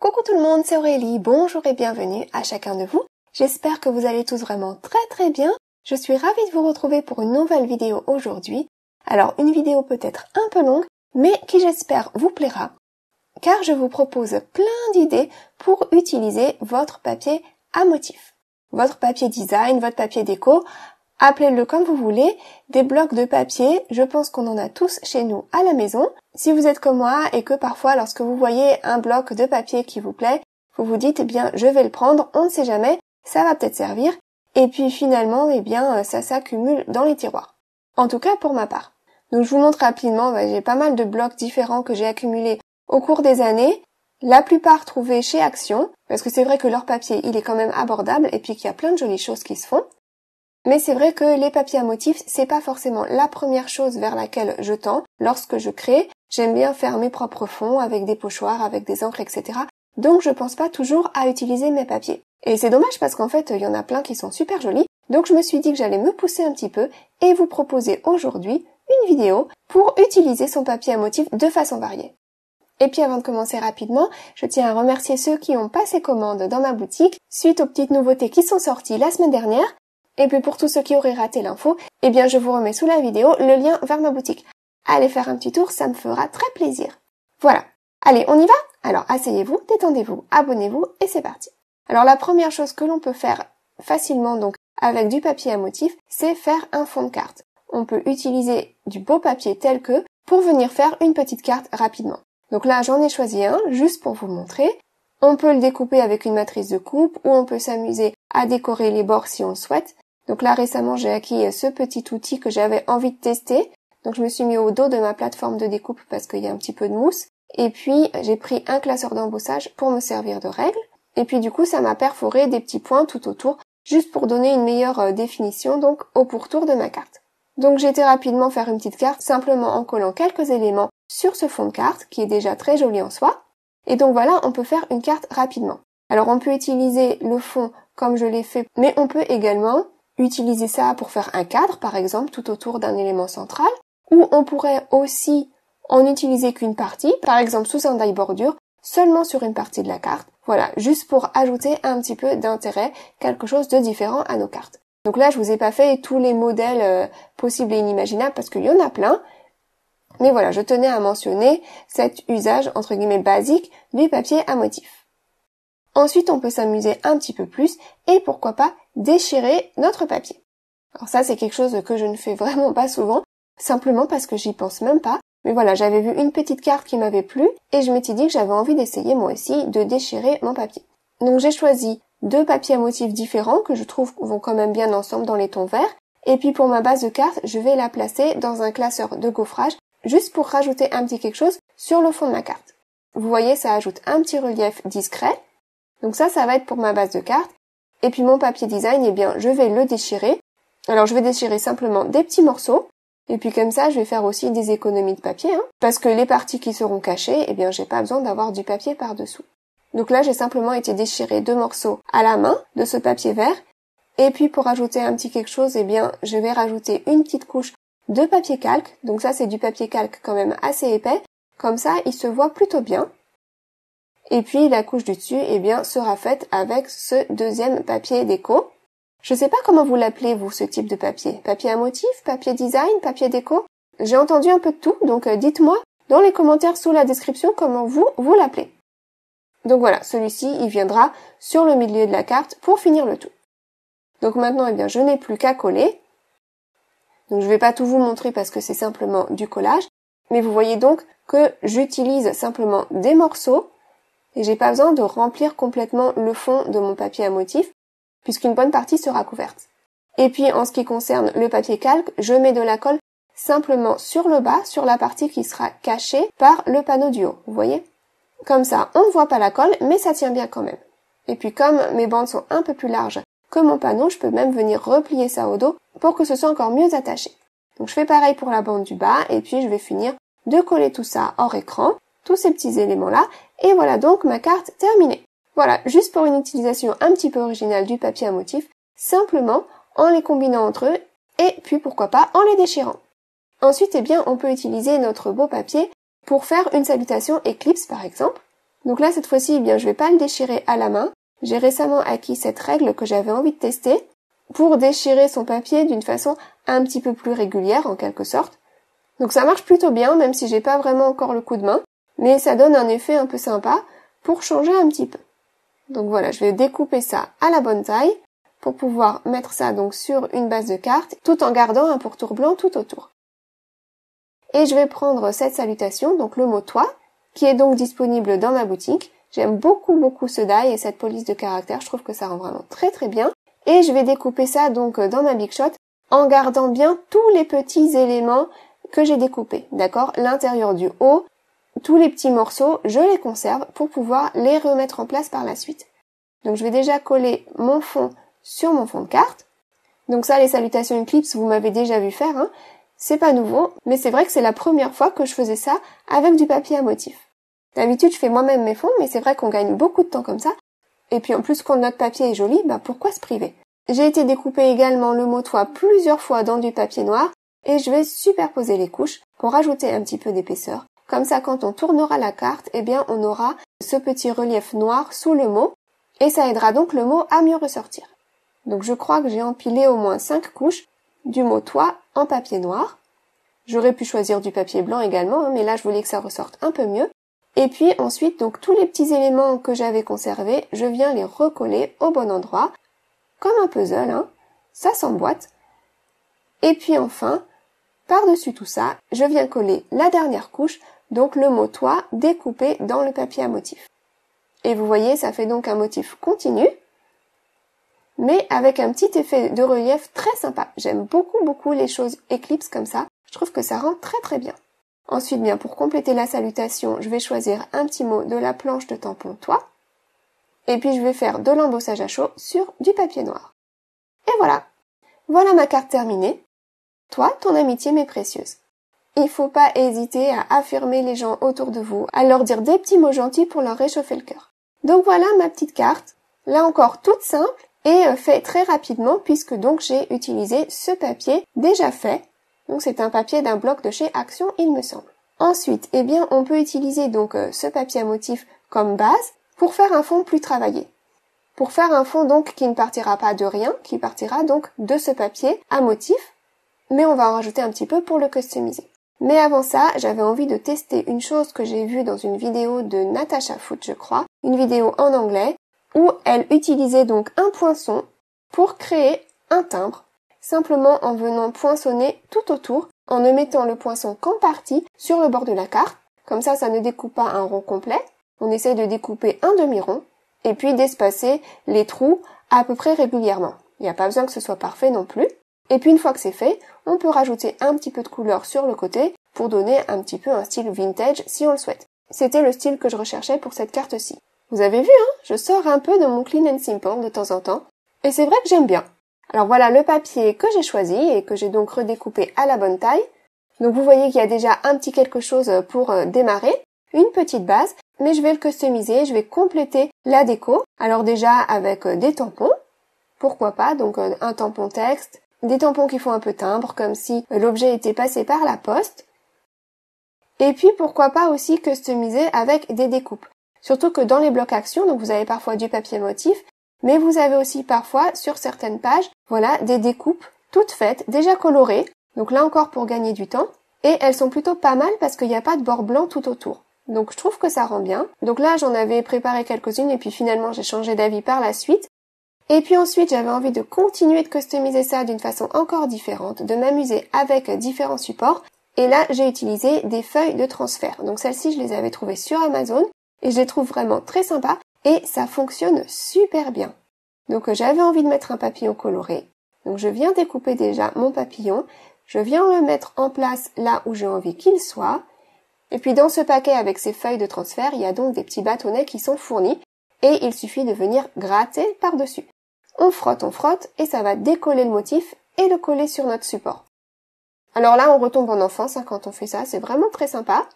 Coucou tout le monde, c'est Aurélie, bonjour et bienvenue à chacun de vous. J'espère que vous allez tous vraiment très bien. Je suis ravie de vous retrouver pour une nouvelle vidéo aujourd'hui. Alors une vidéo peut-être un peu longue, mais qui j'espère vous plaira, car je vous propose plein d'idées pour utiliser votre papier à motif. Votre papier design, votre papier déco, appelez-le comme vous voulez, des blocs de papier, je pense qu'on en a tous chez nous à la maison. Si vous êtes comme moi et que parfois lorsque vous voyez un bloc de papier qui vous plaît, vous vous dites, eh bien je vais le prendre, on ne sait jamais, ça va peut-être servir, et puis finalement, eh bien ça s'accumule dans les tiroirs. En tout cas pour ma part. Donc je vous montre rapidement, j'ai pas mal de blocs différents que j'ai accumulés au cours des années, la plupart trouvés chez Action, parce que c'est vrai que leur papier il est quand même abordable et puis qu'il y a plein de jolies choses qui se font. Mais c'est vrai que les papiers à motifs, c'est pas forcément la première chose vers laquelle je tends lorsque je crée. J'aime bien faire mes propres fonds avec des pochoirs, avec des encres, etc. Donc je pense pas toujours à utiliser mes papiers. Et c'est dommage parce qu'en fait, il y en a plein qui sont super jolis. Donc je me suis dit que j'allais me pousser un petit peu et vous proposer aujourd'hui une vidéo pour utiliser son papier à motifs de façon variée. Et puis avant de commencer rapidement, je tiens à remercier ceux qui ont passé commande dans ma boutique suite aux petites nouveautés qui sont sorties la semaine dernière. Et puis pour tous ceux qui auraient raté l'info, eh bien je vous remets sous la vidéo le lien vers ma boutique. Allez faire un petit tour, ça me fera très plaisir. Voilà. Allez, on y va? Alors asseyez-vous, détendez-vous, abonnez-vous et c'est parti. Alors la première chose que l'on peut faire facilement donc avec du papier à motifs, c'est faire un fond de carte. On peut utiliser du beau papier tel que pour venir faire une petite carte rapidement. Donc là j'en ai choisi un juste pour vous montrer. On peut le découper avec une matrice de coupe ou on peut s'amuser à décorer les bords si on le souhaite. Donc là récemment j'ai acquis ce petit outil que j'avais envie de tester. Donc je me suis mis au dos de ma plateforme de découpe parce qu'il y a un petit peu de mousse. Et puis j'ai pris un classeur d'embossage pour me servir de règle. Et puis du coup ça m'a perforé des petits points tout autour, juste pour donner une meilleure définition donc au pourtour de ma carte. Donc j'ai été rapidement faire une petite carte simplement en collant quelques éléments sur ce fond de carte qui est déjà très joli en soi. Et donc voilà, on peut faire une carte rapidement. Alors on peut utiliser le fond comme je l'ai fait, mais on peut également utiliser ça pour faire un cadre, par exemple, tout autour d'un élément central, ou on pourrait aussi en utiliser qu'une partie, par exemple sous un die-bordure, seulement sur une partie de la carte. Voilà, juste pour ajouter un petit peu d'intérêt, quelque chose de différent à nos cartes. Donc là, je vous ai pas fait tous les modèles possibles et inimaginables, parce qu'il y en a plein, mais voilà, je tenais à mentionner cet usage, entre guillemets, basique du papier à motifs. Ensuite, on peut s'amuser un petit peu plus et pourquoi pas déchirer notre papier. Alors ça, c'est quelque chose que je ne fais vraiment pas souvent, simplement parce que j'y pense même pas. Mais voilà, j'avais vu une petite carte qui m'avait plu et je m'étais dit que j'avais envie d'essayer moi aussi de déchirer mon papier. Donc j'ai choisi deux papiers à motifs différents que je trouve vont quand même bien ensemble dans les tons verts. Et puis pour ma base de carte, je vais la placer dans un classeur de gaufrage juste pour rajouter un petit quelque chose sur le fond de ma carte. Vous voyez, ça ajoute un petit relief discret. Donc ça va être pour ma base de carte. Et puis mon papier design, eh bien, je vais le déchirer. Alors je vais déchirer simplement des petits morceaux. Et puis comme ça, je vais faire aussi des économies de papier, parce que les parties qui seront cachées, eh bien, j'ai pas besoin d'avoir du papier par-dessous. Donc là, j'ai simplement été déchirer deux morceaux à la main de ce papier vert. Et puis pour ajouter un petit quelque chose, eh bien, je vais rajouter une petite couche de papier calque. Donc ça, c'est du papier calque quand même assez épais. Comme ça, il se voit plutôt bien. Et puis la couche du dessus, eh bien, sera faite avec ce deuxième papier déco. Je sais pas comment vous l'appelez, vous, ce type de papier. Papier à motif, papier design, papier déco? J'ai entendu un peu de tout, donc dites-moi dans les commentaires sous la description comment vous l'appelez. Donc voilà, celui-ci, il viendra sur le milieu de la carte pour finir le tout. Donc maintenant, eh bien, je n'ai plus qu'à coller. Donc je vais pas tout vous montrer parce que c'est simplement du collage. Mais vous voyez donc que j'utilise simplement des morceaux et j'ai pas besoin de remplir complètement le fond de mon papier à motif, puisqu'une bonne partie sera couverte. Et puis, en ce qui concerne le papier calque, je mets de la colle simplement sur le bas, sur la partie qui sera cachée par le panneau du haut, vous voyez? Comme ça, on ne voit pas la colle, mais ça tient bien quand même. Et puis, comme mes bandes sont un peu plus larges que mon panneau, je peux même venir replier ça au dos pour que ce soit encore mieux attaché. Donc, je fais pareil pour la bande du bas, et puis je vais finir de coller tout ça hors écran, tous ces petits éléments-là, et voilà donc ma carte terminée. Voilà, juste pour une utilisation un petit peu originale du papier à motif, simplement en les combinant entre eux, et puis pourquoi pas en les déchirant. Ensuite, eh bien, on peut utiliser notre beau papier pour faire une salutation éclipse par exemple. Donc là, cette fois-ci, eh bien, je vais pas le déchirer à la main. J'ai récemment acquis cette règle que j'avais envie de tester pour déchirer son papier d'une façon un petit peu plus régulière, en quelque sorte. Donc ça marche plutôt bien, même si j'ai pas vraiment encore le coup de main, mais ça donne un effet un peu sympa pour changer un petit peu. Donc voilà, je vais découper ça à la bonne taille pour pouvoir mettre ça donc sur une base de carte, tout en gardant un pourtour blanc tout autour. Et je vais prendre cette salutation, donc le mot toi, qui est donc disponible dans ma boutique. J'aime beaucoup ce die et cette police de caractère, je trouve que ça rend vraiment très bien. Et je vais découper ça donc dans ma Big Shot en gardant bien tous les petits éléments que j'ai découpés, d'accord? L'intérieur du haut, tous les petits morceaux, je les conserve pour pouvoir les remettre en place par la suite. Donc je vais déjà coller mon fond sur mon fond de carte. Donc ça, les salutations Eclipse, vous m'avez déjà vu faire, hein. C'est pas nouveau, mais c'est vrai que c'est la première fois que je faisais ça avec du papier à motif. D'habitude, je fais moi-même mes fonds, mais c'est vrai qu'on gagne beaucoup de temps comme ça. Et puis en plus, quand notre papier est joli, pourquoi se priver? J'ai été découper également le mot toi plusieurs fois dans du papier noir, et je vais superposer les couches pour rajouter un petit peu d'épaisseur. Comme ça, quand on tournera la carte, eh bien, on aura ce petit relief noir sous le mot, et ça aidera donc le mot à mieux ressortir. Donc je crois que j'ai empilé au moins 5 couches du mot toi en papier noir. J'aurais pu choisir du papier blanc également, hein, mais là je voulais que ça ressorte un peu mieux. Et puis ensuite, donc tous les petits éléments que j'avais conservés, je viens les recoller au bon endroit, comme un puzzle, hein. Ça s'emboîte. Et puis enfin, par-dessus tout ça, je viens coller la dernière couche, donc le mot toi découpé dans le papier à motif. Et vous voyez, ça fait donc un motif continu, mais avec un petit effet de relief très sympa. J'aime beaucoup les choses Eclipse comme ça. Je trouve que ça rend très bien. Ensuite, bien, pour compléter la salutation, je vais choisir un petit mot de la planche de tampon toi. Et puis je vais faire de l'embossage à chaud sur du papier noir. Et voilà. Voilà ma carte terminée. Toi, ton amitié m'est précieuse. Il faut pas hésiter à affirmer les gens autour de vous, à leur dire des petits mots gentils pour leur réchauffer le cœur. Donc voilà ma petite carte. Là encore toute simple et fait très rapidement puisque donc j'ai utilisé ce papier déjà fait. Donc c'est un papier d'un bloc de chez Action, il me semble. Ensuite, eh bien, on peut utiliser donc ce papier à motif comme base pour faire un fond plus travaillé. Pour faire un fond donc qui ne partira pas de rien, qui partira donc de ce papier à motif, mais on va en rajouter un petit peu pour le customiser. Mais avant ça, j'avais envie de tester une chose que j'ai vue dans une vidéo de Natasha Foot, je crois, une vidéo en anglais, où elle utilisait donc un poinçon pour créer un timbre, simplement en venant poinçonner tout autour, en ne mettant le poinçon qu'en partie sur le bord de la carte. Comme ça ne découpe pas un rond complet. On essaye de découper un demi-rond, et puis d'espacer les trous à peu près régulièrement. Il n'y a pas besoin que ce soit parfait non plus. Et puis une fois que c'est fait, on peut rajouter un petit peu de couleur sur le côté pour donner un petit peu un style vintage si on le souhaite. C'était le style que je recherchais pour cette carte-ci. Vous avez vu, hein, je sors un peu de mon clean and simple de temps en temps, et c'est vrai que j'aime bien. Alors voilà le papier que j'ai choisi et que j'ai donc redécoupé à la bonne taille. Donc vous voyez qu'il y a déjà un petit quelque chose pour démarrer, une petite base, mais je vais le customiser, je vais compléter la déco. Alors déjà avec des tampons, pourquoi pas, donc un tampon texte, des tampons qui font un peu timbre, comme si l'objet était passé par la poste. Et puis pourquoi pas aussi customiser avec des découpes. Surtout que dans les blocs Action, donc vous avez parfois du papier motif, mais vous avez aussi parfois, sur certaines pages, voilà, des découpes toutes faites, déjà colorées, donc là encore pour gagner du temps, et elles sont plutôt pas mal parce qu'il n'y a pas de bord blanc tout autour. Donc je trouve que ça rend bien. Donc là j'en avais préparé quelques-unes et puis finalement j'ai changé d'avis par la suite. Et puis ensuite j'avais envie de continuer de customiser ça d'une façon encore différente, de m'amuser avec différents supports, et là j'ai utilisé des feuilles de transfert. Donc celles-ci je les avais trouvées sur Amazon, et je les trouve vraiment très sympas, et ça fonctionne super bien. Donc j'avais envie de mettre un papillon coloré. Donc je viens découper déjà mon papillon, je viens le mettre en place là où j'ai envie qu'il soit. Et puis dans ce paquet avec ces feuilles de transfert, il y a donc des petits bâtonnets qui sont fournis et il suffit de venir gratter par-dessus. On frotte et ça va décoller le motif et le coller sur notre support. Alors là on retombe en enfance quand on fait ça, c'est vraiment très sympa.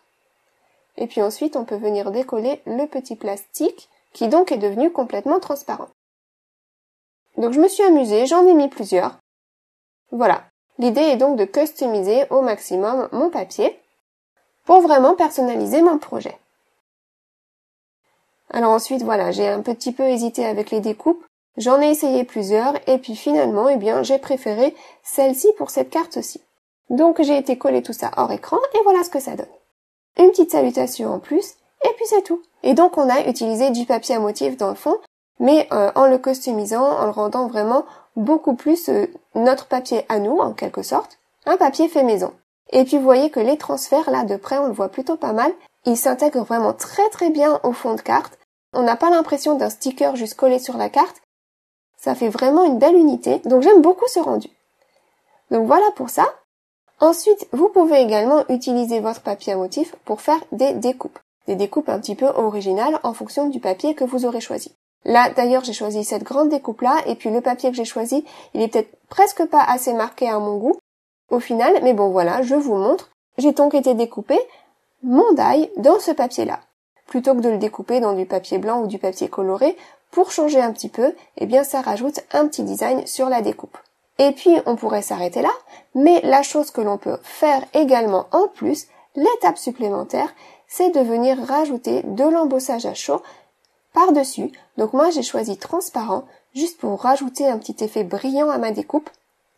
Et puis ensuite on peut venir décoller le petit plastique qui donc est devenu complètement transparent. Donc je me suis amusée, j'en ai mis plusieurs. Voilà. L'idée est donc de customiser au maximum mon papier pour vraiment personnaliser mon projet. Alors ensuite, voilà, j'ai un petit peu hésité avec les découpes. J'en ai essayé plusieurs et puis finalement, eh bien, j'ai préféré celle-ci pour cette carte-ci. Donc j'ai été coller tout ça hors écran et voilà ce que ça donne. Une petite salutation en plus et puis c'est tout. Et donc on a utilisé du papier à motif dans le fond, mais en le customisant, en le rendant vraiment beaucoup plus notre papier à nous en quelque sorte, un papier fait maison. Et puis vous voyez que les transferts là de près on le voit plutôt pas mal, ils s'intègrent vraiment très très bien au fond de carte. On n'a pas l'impression d'un sticker juste collé sur la carte, ça fait vraiment une belle unité, donc j'aime beaucoup ce rendu. Donc voilà pour ça. Ensuite, vous pouvez également utiliser votre papier à motif pour faire des découpes un petit peu originales en fonction du papier que vous aurez choisi. Là, d'ailleurs, j'ai choisi cette grande découpe-là, et puis le papier que j'ai choisi, il est peut-être presque pas assez marqué à mon goût, au final, mais bon voilà, je vous montre. J'ai donc été découper mon die dans ce papier-là. Plutôt que de le découper dans du papier blanc ou du papier coloré, pour changer un petit peu, eh bien ça rajoute un petit design sur la découpe. Et puis, on pourrait s'arrêter là, mais la chose que l'on peut faire également en plus, l'étape supplémentaire, c'est de venir rajouter de l'embossage à chaud par-dessus. Donc moi, j'ai choisi transparent, juste pour rajouter un petit effet brillant à ma découpe.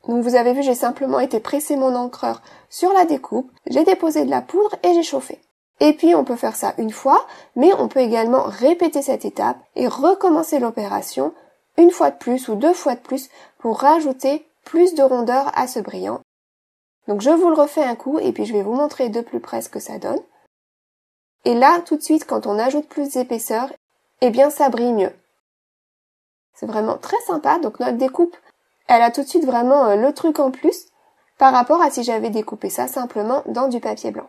Donc vous avez vu, j'ai simplement été presser mon encreur sur la découpe, j'ai déposé de la poudre et j'ai chauffé. Et puis, on peut faire ça une fois, mais on peut également répéter cette étape et recommencer l'opération une fois de plus ou deux fois de plus pour rajouter plus de rondeur à ce brillant. Donc je vous le refais un coup et puis je vais vous montrer de plus près ce que ça donne. Et là, tout de suite, quand on ajoute plus d'épaisseur, eh bien ça brille mieux. C'est vraiment très sympa, donc notre découpe, elle a tout de suite vraiment le truc en plus par rapport à si j'avais découpé ça simplement dans du papier blanc.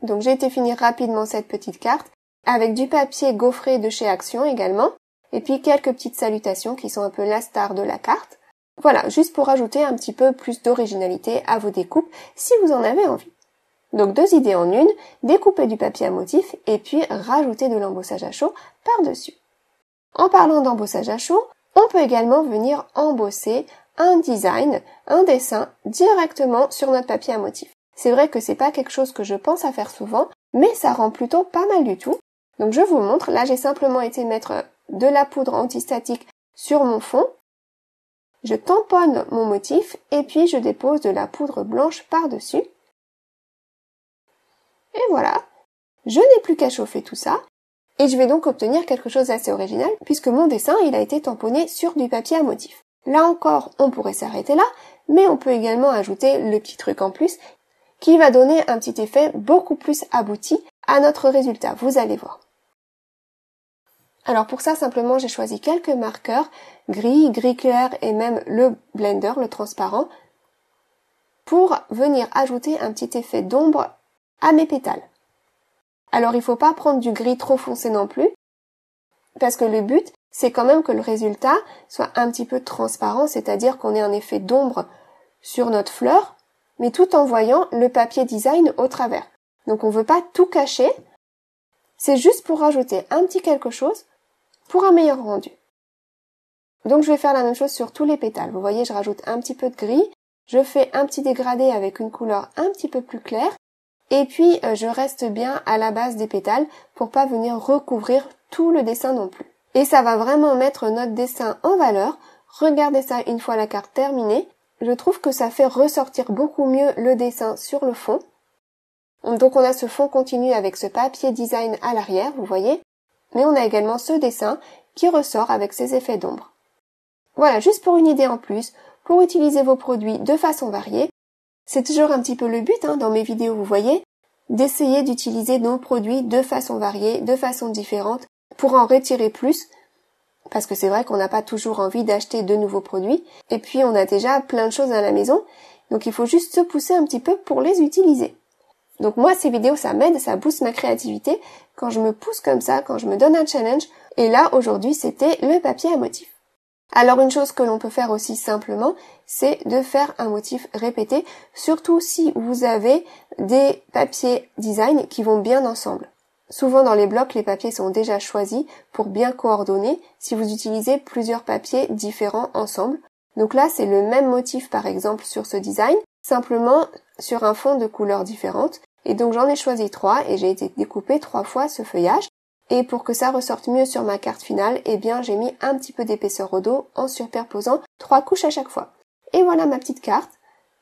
Donc j'ai été finir rapidement cette petite carte avec du papier gaufré de chez Action également, et puis quelques petites salutations qui sont un peu la star de la carte. Voilà, juste pour ajouter un petit peu plus d'originalité à vos découpes si vous en avez envie. Donc deux idées en une, découper du papier à motif et puis rajouter de l'embossage à chaud par-dessus. En parlant d'embossage à chaud, on peut également venir embosser un design, un dessin directement sur notre papier à motif. C'est vrai que c'est pas quelque chose que je pense à faire souvent, mais ça rend plutôt pas mal du tout. Donc je vous montre, là j'ai simplement été mettre de la poudre antistatique sur mon fond. Je tamponne mon motif et puis je dépose de la poudre blanche par-dessus. Et voilà, je n'ai plus qu'à chauffer tout ça. Et je vais donc obtenir quelque chose d'assez original puisque mon dessin il a été tamponné sur du papier à motif. Là encore, on pourrait s'arrêter là, mais on peut également ajouter le petit truc en plus qui va donner un petit effet beaucoup plus abouti à notre résultat, vous allez voir. Alors pour ça, simplement, j'ai choisi quelques marqueurs, gris, gris clair et même le blender, le transparent, pour venir ajouter un petit effet d'ombre à mes pétales. Alors il ne faut pas prendre du gris trop foncé non plus, parce que le but, c'est quand même que le résultat soit un petit peu transparent, c'est-à-dire qu'on ait un effet d'ombre sur notre fleur, mais tout en voyant le papier design au travers. Donc on ne veut pas tout cacher, c'est juste pour rajouter un petit quelque chose pour un meilleur rendu. Donc je vais faire la même chose sur tous les pétales. Vous voyez, je rajoute un petit peu de gris, je fais un petit dégradé avec une couleur un petit peu plus claire, et puis je reste bien à la base des pétales pour pas venir recouvrir tout le dessin non plus. Et ça va vraiment mettre notre dessin en valeur. Regardez ça une fois la carte terminée. Je trouve que ça fait ressortir beaucoup mieux le dessin sur le fond. Donc on a ce fond continu avec ce papier design à l'arrière, vous voyez. Mais on a également ce dessin qui ressort avec ses effets d'ombre. Voilà, juste pour une idée en plus, pour utiliser vos produits de façon variée. C'est toujours un petit peu le but dans mes vidéos, vous voyez, d'essayer d'utiliser nos produits de façon variée, de façon différente, pour en retirer plus, parce que c'est vrai qu'on n'a pas toujours envie d'acheter de nouveaux produits, et puis on a déjà plein de choses à la maison, donc il faut juste se pousser un petit peu pour les utiliser. Donc moi, ces vidéos, ça m'aide, ça booste ma créativité, quand je me pousse comme ça, quand je me donne un challenge, et là, aujourd'hui, c'était le papier à motif. Alors une chose que l'on peut faire aussi simplement, c'est de faire un motif répété, surtout si vous avez des papiers design qui vont bien ensemble. Souvent dans les blocs, les papiers sont déjà choisis pour bien coordonner si vous utilisez plusieurs papiers différents ensemble. Donc là, c'est le même motif par exemple sur ce design, simplement sur un fond de couleurs différentes. Et donc j'en ai choisi 3 et j'ai été découper 3 fois ce feuillage. Et pour que ça ressorte mieux sur ma carte finale, eh bien j'ai mis un petit peu d'épaisseur au dos en superposant 3 couches à chaque fois. Et voilà ma petite carte,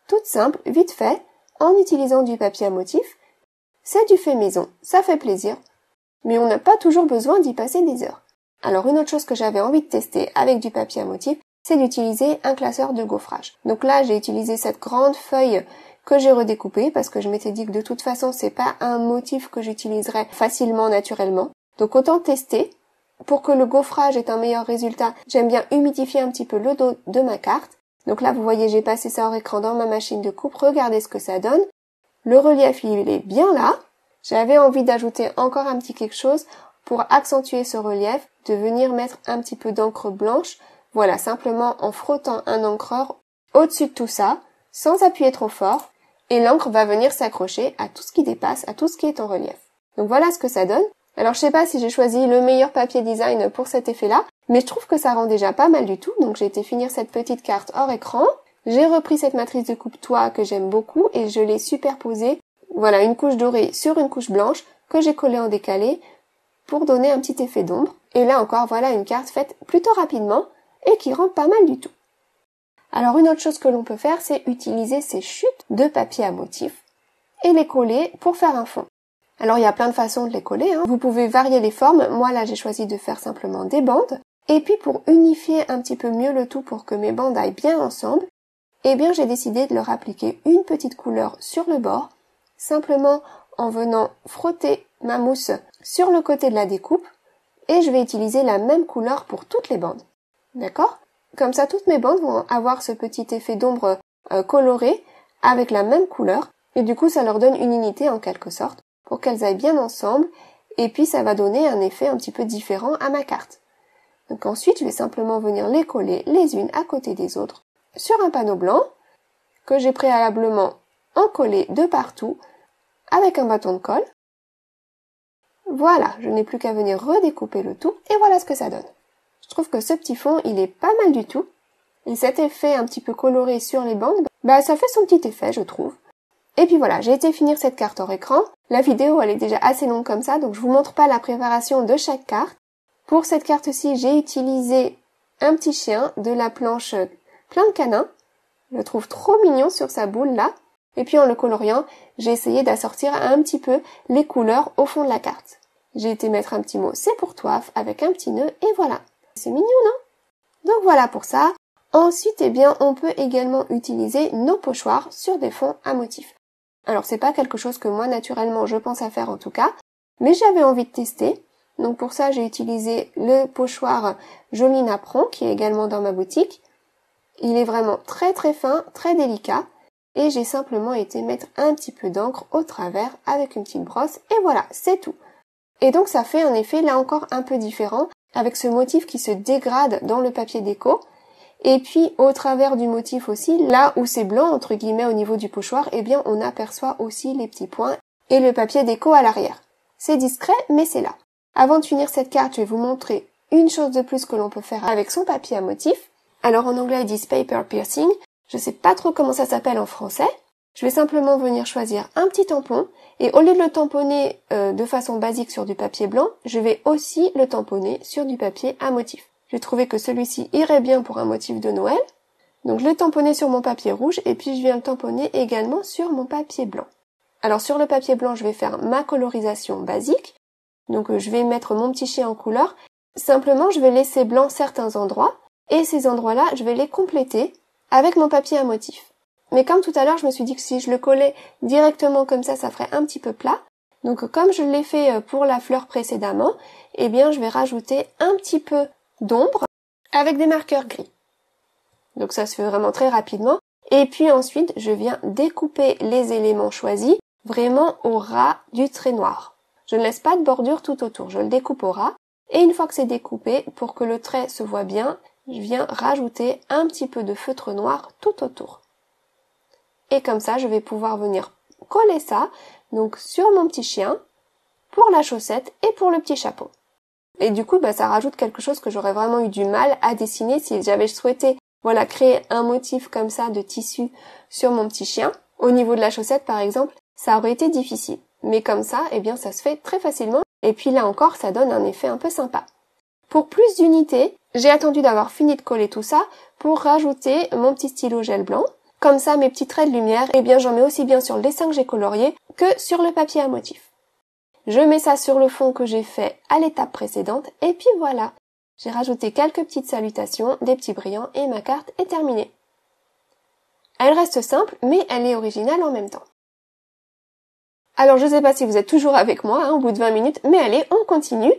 toute simple, vite fait, en utilisant du papier à motif. C'est du fait maison, ça fait plaisir, mais on n'a pas toujours besoin d'y passer des heures. Alors une autre chose que j'avais envie de tester avec du papier à motif, c'est d'utiliser un classeur de gaufrage. Donc là j'ai utilisé cette grande feuille que j'ai redécoupée parce que je m'étais dit que de toute façon c'est pas un motif que j'utiliserais facilement naturellement. Donc autant tester. Pour que le gaufrage ait un meilleur résultat, j'aime bien humidifier un petit peu le dos de ma carte. Donc là, vous voyez, j'ai passé ça hors écran dans ma machine de coupe. Regardez ce que ça donne. Le relief, il est bien là. J'avais envie d'ajouter encore un petit quelque chose pour accentuer ce relief, de venir mettre un petit peu d'encre blanche. Voilà, simplement en frottant un encreur au-dessus de tout ça, sans appuyer trop fort. Et l'encre va venir s'accrocher à tout ce qui dépasse, à tout ce qui est en relief. Donc voilà ce que ça donne. Alors je sais pas si j'ai choisi le meilleur papier design pour cet effet-là, mais je trouve que ça rend déjà pas mal du tout. Donc j'ai été finir cette petite carte hors écran. J'ai repris cette matrice de coupe toit que j'aime beaucoup et je l'ai superposée, voilà, une couche dorée sur une couche blanche que j'ai collée en décalé pour donner un petit effet d'ombre. Et là encore, voilà une carte faite plutôt rapidement et qui rend pas mal du tout. Alors une autre chose que l'on peut faire, c'est utiliser ces chutes de papier à motif et les coller pour faire un fond. Alors il y a plein de façons de les coller, hein. Vous pouvez varier les formes. Moi là j'ai choisi de faire simplement des bandes. Et puis pour unifier un petit peu mieux le tout pour que mes bandes aillent bien ensemble, eh bien j'ai décidé de leur appliquer une petite couleur sur le bord, simplement en venant frotter ma mousse sur le côté de la découpe, et je vais utiliser la même couleur pour toutes les bandes. D'accord? Comme ça toutes mes bandes vont avoir ce petit effet d'ombre coloré avec la même couleur, et du coup ça leur donne une unité en quelque sorte, pour qu'elles aillent bien ensemble, et puis ça va donner un effet un petit peu différent à ma carte. Donc ensuite, je vais simplement venir les coller les unes à côté des autres sur un panneau blanc, que j'ai préalablement encollé de partout avec un bâton de colle. Voilà, je n'ai plus qu'à venir redécouper le tout, et voilà ce que ça donne. Je trouve que ce petit fond, il est pas mal du tout, et cet effet un petit peu coloré sur les bandes, ça fait son petit effet, je trouve. Et puis voilà, j'ai été finir cette carte hors écran. La vidéo, elle est déjà assez longue comme ça, donc je vous montre pas la préparation de chaque carte. Pour cette carte-ci, j'ai utilisé un petit chien de la planche plein de canins. Je le trouve trop mignon sur sa boule là. Et puis en le coloriant, j'ai essayé d'assortir un petit peu les couleurs au fond de la carte. J'ai été mettre un petit mot "c'est pour toi" avec un petit nœud, et voilà. C'est mignon, non? Donc voilà pour ça. Ensuite, eh bien, on peut également utiliser nos pochoirs sur des fonds à motifs. Alors c'est pas quelque chose que moi naturellement je pense à faire en tout cas, mais j'avais envie de tester. Donc pour ça j'ai utilisé le pochoir Joli Napperon qui est également dans ma boutique. Il est vraiment très très fin, très délicat, et j'ai simplement été mettre un petit peu d'encre au travers avec une petite brosse, et voilà, c'est tout. Et donc ça fait un effet là encore un peu différent, avec ce motif qui se dégrade dans le papier déco. Et puis au travers du motif aussi, là où c'est blanc entre guillemets au niveau du pochoir, eh bien on aperçoit aussi les petits points et le papier déco à l'arrière. C'est discret, mais c'est là. Avant de finir cette carte, je vais vous montrer une chose de plus que l'on peut faire avec son papier à motif. Alors en anglais ils disent paper piercing, je sais pas trop comment ça s'appelle en français. Je vais simplement venir choisir un petit tampon, et au lieu de le tamponner de façon basique sur du papier blanc, je vais aussi le tamponner sur du papier à motif. J'ai trouvé que celui-ci irait bien pour un motif de Noël. Donc je l'ai tamponné sur mon papier rouge, et puis je viens le tamponner également sur mon papier blanc. Alors sur le papier blanc, je vais faire ma colorisation basique. Donc je vais mettre mon petit chien en couleur. Simplement, je vais laisser blanc certains endroits, et ces endroits-là, je vais les compléter avec mon papier à motif. Mais comme tout à l'heure, je me suis dit que si je le collais directement comme ça ferait un petit peu plat. Donc comme je l'ai fait pour la fleur précédemment, eh bien je vais rajouter un petit peu d'ombre avec des marqueurs gris. Donc ça se fait vraiment très rapidement. Et puis ensuite, je viens découper les éléments choisis vraiment au ras du trait noir. Je ne laisse pas de bordure tout autour, je le découpe au ras. Et une fois que c'est découpé, pour que le trait se voit bien, je viens rajouter un petit peu de feutre noir tout autour. Et comme ça, je vais pouvoir venir coller ça donc sur mon petit chien, pour la chaussette et pour le petit chapeau. Et du coup, ça rajoute quelque chose que j'aurais vraiment eu du mal à dessiner si j'avais souhaité créer un motif comme ça de tissu sur mon petit chien. Au niveau de la chaussette, par exemple, ça aurait été difficile. Mais comme ça, eh bien, ça se fait très facilement. Et puis là encore, ça donne un effet un peu sympa. Pour plus d'unité, j'ai attendu d'avoir fini de coller tout ça pour rajouter mon petit stylo gel blanc. Comme ça, mes petits traits de lumière, eh bien j'en mets aussi bien sur le dessin que j'ai colorié que sur le papier à motif. Je mets ça sur le fond que j'ai fait à l'étape précédente et puis voilà. J'ai rajouté quelques petites salutations, des petits brillants et ma carte est terminée. Elle reste simple, mais elle est originale en même temps. Alors je ne sais pas si vous êtes toujours avec moi au bout de 20 minutes, mais allez, on continue.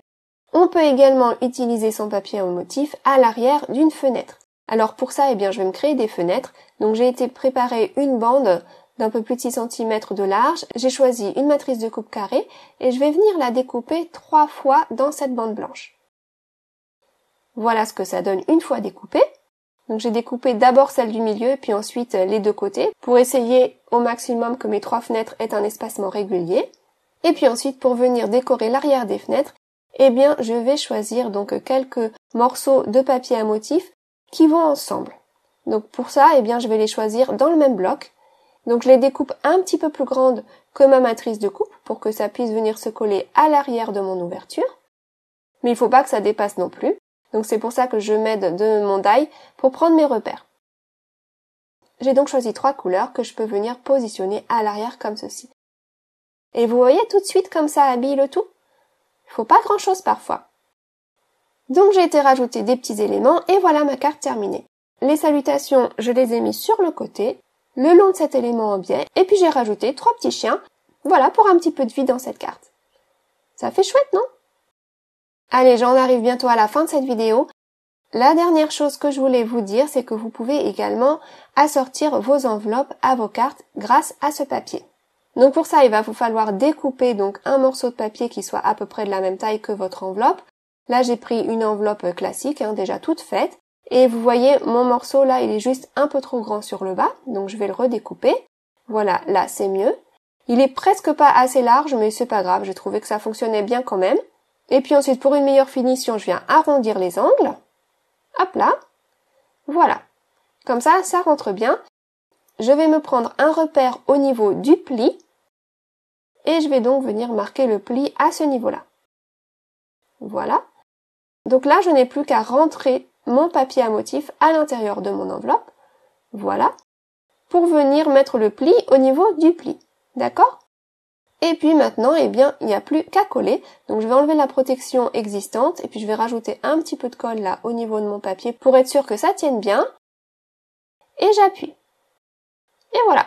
On peut également utiliser son papier à motif à l'arrière d'une fenêtre. Alors pour ça, eh bien, je vais me créer des fenêtres. Donc j'ai été préparer une bande d'un peu plus de 6 cm de large. J'ai choisi une matrice de coupe carrée et je vais venir la découper 3 fois dans cette bande blanche. Voilà ce que ça donne une fois découpée. Donc j'ai découpé d'abord celle du milieu et puis ensuite les deux côtés pour essayer au maximum que mes 3 fenêtres aient un espacement régulier. Et puis ensuite pour venir décorer l'arrière des fenêtres, eh bien je vais choisir donc quelques morceaux de papier à motif qui vont ensemble. Donc pour ça, eh bien je vais les choisir dans le même bloc. Donc je les découpe un petit peu plus grandes que ma matrice de coupe pour que ça puisse venir se coller à l'arrière de mon ouverture. Mais il ne faut pas que ça dépasse non plus. Donc c'est pour ça que je m'aide de mon die pour prendre mes repères. J'ai donc choisi 3 couleurs que je peux venir positionner à l'arrière comme ceci. Et vous voyez tout de suite comme ça habille le tout? Il faut pas grand chose parfois. Donc j'ai été rajouter des petits éléments et voilà ma carte terminée. Les salutations, je les ai mis sur le côté, le long de cet élément en biais, et puis j'ai rajouté 3 petits chiens, voilà pour un petit peu de vie dans cette carte. Ça fait chouette, non? Allez, j'en arrive bientôt à la fin de cette vidéo. La dernière chose que je voulais vous dire, c'est que vous pouvez également assortir vos enveloppes à vos cartes grâce à ce papier. Donc pour ça, il va vous falloir découper donc un morceau de papier qui soit à peu près de la même taille que votre enveloppe. Là, j'ai pris une enveloppe classique, déjà toute faite. Et vous voyez, mon morceau là, il est juste un peu trop grand sur le bas, donc je vais le redécouper. Voilà, là, c'est mieux. Il est presque pas assez large, mais c'est pas grave, j'ai trouvé que ça fonctionnait bien quand même. Et puis ensuite, pour une meilleure finition, je viens arrondir les angles. Hop là. Voilà. Comme ça, ça rentre bien. Je vais me prendre un repère au niveau du pli. Et je vais donc venir marquer le pli à ce niveau-là. Voilà. Donc là, je n'ai plus qu'à rentrer mon papier à motif à l'intérieur de mon enveloppe. Voilà. Pour venir mettre le pli au niveau du pli. D'accord ? Et puis maintenant, eh bien, il n'y a plus qu'à coller. Donc je vais enlever la protection existante et puis je vais rajouter un petit peu de colle là au niveau de mon papier pour être sûr que ça tienne bien. Et j'appuie. Et voilà.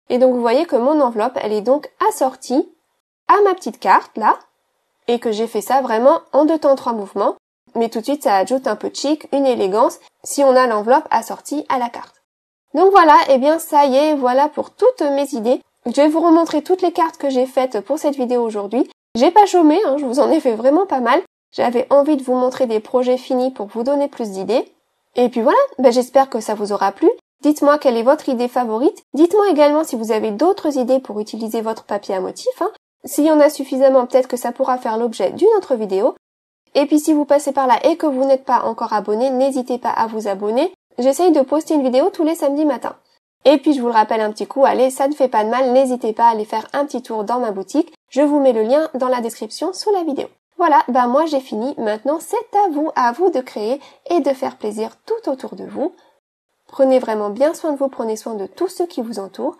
Et donc vous voyez que mon enveloppe, elle est donc assortie à ma petite carte là. Et que j'ai fait ça vraiment en 2 temps 3 mouvements. Mais tout de suite, ça ajoute un peu de chic, une élégance, si on a l'enveloppe assortie à la carte. Donc voilà, eh bien ça y est, voilà pour toutes mes idées. Je vais vous remontrer toutes les cartes que j'ai faites pour cette vidéo aujourd'hui. J'ai pas chômé, je vous en ai fait vraiment pas mal. J'avais envie de vous montrer des projets finis pour vous donner plus d'idées. Et puis voilà, j'espère que ça vous aura plu. Dites-moi quelle est votre idée favorite. Dites-moi également si vous avez d'autres idées pour utiliser votre papier à motif. S'il y en a suffisamment, peut-être que ça pourra faire l'objet d'une autre vidéo. Et puis si vous passez par là et que vous n'êtes pas encore abonné, n'hésitez pas à vous abonner. J'essaye de poster une vidéo tous les samedis matins. Et puis je vous le rappelle un petit coup, allez, ça ne fait pas de mal, n'hésitez pas à aller faire un petit tour dans ma boutique. Je vous mets le lien dans la description sous la vidéo. Voilà, moi j'ai fini. Maintenant c'est à vous de créer et de faire plaisir tout autour de vous. Prenez vraiment bien soin de vous, prenez soin de tous ceux qui vous entourent.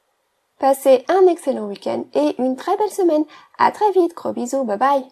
Passez un excellent week-end et une très belle semaine. À très vite, gros bisous, bye bye.